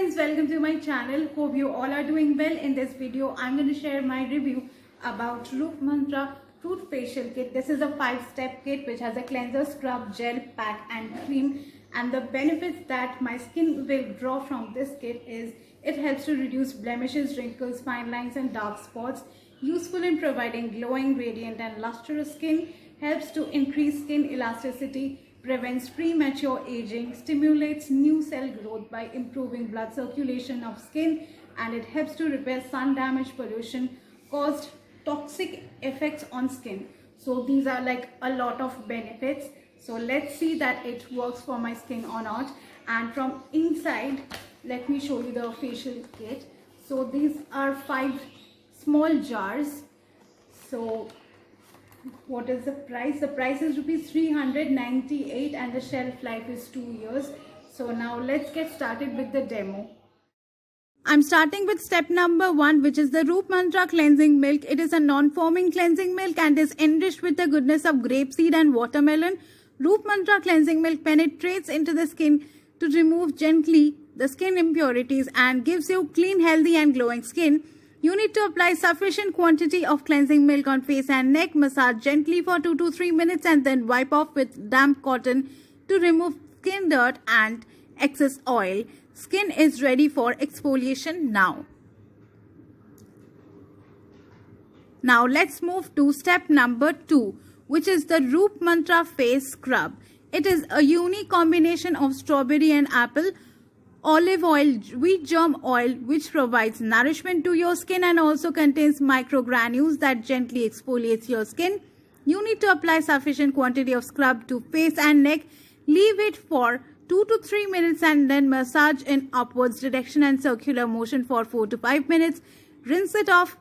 friends, welcome to my channel. Hope you all are doing well. In this video I'm going to share my review about Roop Mantra Fruit Facial Kit. This is a 5-step kit which has a cleanser, scrub, gel, pack and cream, and the benefits that my skin will draw from this kit is it helps to reduce blemishes, wrinkles, fine lines and dark spots, useful in providing glowing, radiant and lustrous skin, helps to increase skin elasticity, prevents premature aging, stimulates new cell growth by improving blood circulation of skin, and it helps to repair sun damage, pollution caused toxic effects on skin. So these are like a lot of benefits. So let's see that it works for my skin or not. And from inside, let me show you the facial kit. So these are 5 small jars. So what is the price? The price is rupees 398 and the shelf life is 2 years. So now let's get started with the demo. I'm starting with step number 1, which is the Roop Mantra Cleansing Milk. It is a non-foaming cleansing milk and is enriched with the goodness of grapeseed and watermelon. Roop Mantra Cleansing Milk penetrates into the skin to remove gently the skin impurities and gives you clean, healthy and glowing skin. You need to apply sufficient quantity of cleansing milk on face and neck, massage gently for 2 to 3 minutes and then wipe off with damp cotton to remove skin dirt and excess oil. Skin is ready for exfoliation now. Now let's move to step number 2, which is the Roop Mantra Face Scrub. It is a unique combination of strawberry and apple, olive oil, wheat germ oil, which provides nourishment to your skin and also contains microgranules that gently exfoliates your skin. You need to apply sufficient quantity of scrub to face and neck. Leave it for 2 to 3 minutes and then massage in upwards direction and circular motion for 4 to 5 minutes. Rinse it off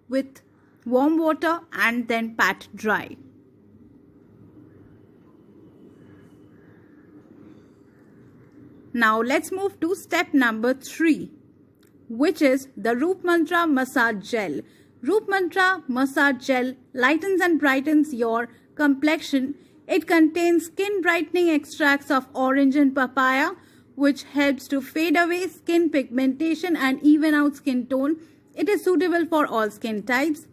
with warm water and then pat dry. Now let's move to step number 3, which is the Roop Mantra Massage Gel. Roop Mantra Massage Gel lightens and brightens your complexion. It contains skin brightening extracts of orange and papaya, which helps to fade away skin pigmentation and even out skin tone. It is suitable for all skin types.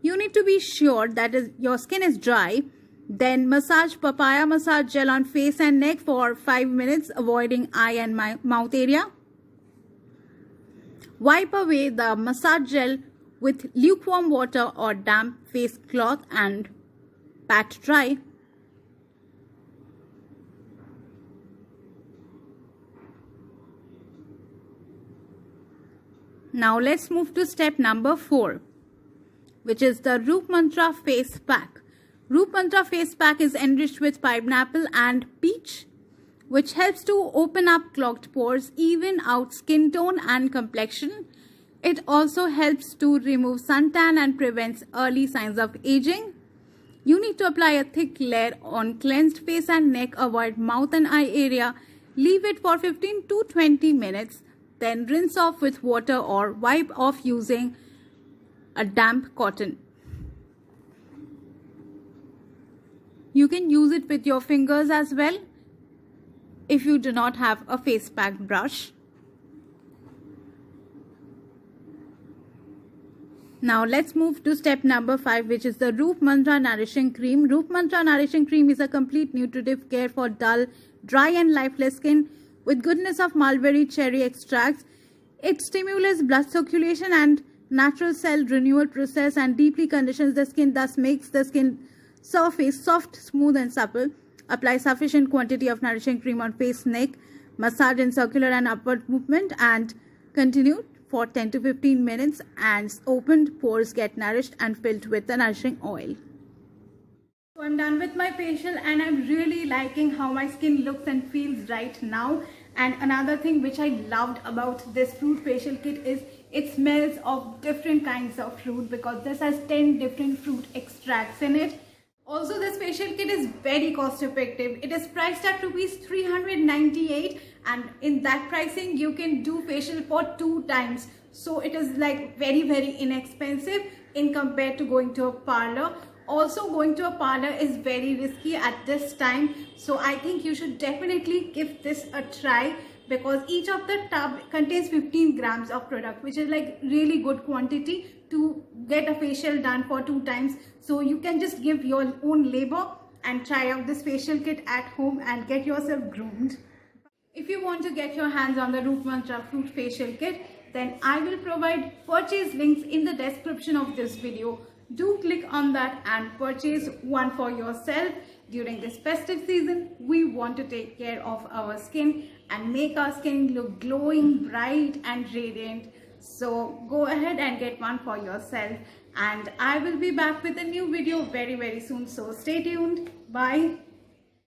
You need to be sure that your skin is dry. Then massage papaya massage gel on face and neck for 5 minutes, avoiding eye and mouth area. Wipe away the massage gel with lukewarm water or damp face cloth and pat dry. Now let's move to step number 4, which is the Roop Mantra Face Pack. Roop Mantra Face Pack is enriched with pineapple and peach, which helps to open up clogged pores, even out skin tone and complexion. It also helps to remove suntan and prevents early signs of aging. You need to apply a thick layer on cleansed face and neck, avoid mouth and eye area. Leave it for 15 to 20 minutes. Then rinse off with water or wipe off using a damp cotton. You can use it with your fingers as well if you do not have a face pack brush. Now let's move to step number 5, which is the Roop Mantra Nourishing Cream. Roop Mantra Nourishing Cream is a complete nutritive care for dull, dry and lifeless skin with goodness of mulberry cherry extracts. It stimulates blood circulation and natural cell renewal process and deeply conditions the skin, thus makes the skin surface soft, smooth and supple. Apply sufficient quantity of nourishing cream on face, neck, massage in circular and upward movement and continue for 10 to 15 minutes and opened pores get nourished and filled with the nourishing oil. So I'm done with my facial and I'm really liking how my skin looks and feels right now. And another thing which I loved about this fruit facial kit is it smells of different kinds of fruit, because this has 10 different fruit extracts in it. Also, this facial kit is very cost effective. It is priced at rupees 398 and in that pricing you can do facial for 2 times. So it is like very inexpensive in compared to going to a parlor. Also, going to a parlor is very risky at this time. So I think you should definitely give this a try, because each of the tub contains 15 grams of product, which is like really good quantity to get a facial done for 2 times. So you can just give your own labor and try out this facial kit at home and get yourself groomed. If you want to get your hands on the Root Mantra Fruit Facial Kit, then I will provide purchase links in the description of this video. Do click on that and purchase one for yourself. During this festive season, we want to take care of our skin and make our skin look glowing, bright and radiant. So go ahead and get one for yourself, and I will be back with a new video very soon. So stay tuned. Bye.